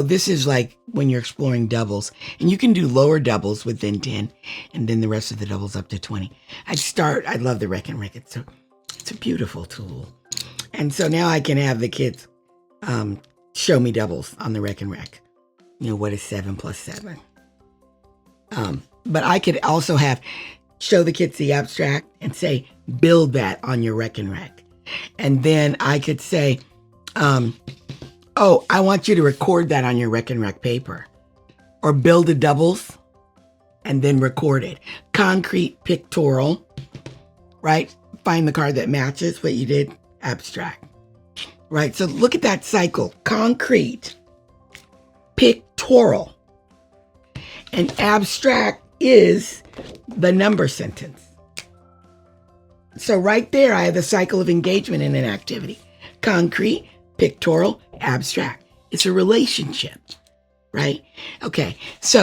This is like when you're exploring doubles, and you can do lower doubles within 10, and then the rest of the doubles up to 20. I love the rekenrek. It's a beautiful tool. And so now I can have the kids show me doubles on the rekenrek. What is 7 plus 7? But I could also show the kids the abstract and say, build that on your rekenrek. And then I could say, oh, I want you to record that on your rekenrek paper. Or build the doubles and then record it. Concrete, pictorial, right? Find the card that matches what you did, abstract. Right, so look at that cycle. Concrete, pictorial, and abstract is the number sentence. So right there, I have the cycle of engagement in an activity. Concrete, pictorial, abstract. It's a relationship, right? Okay, so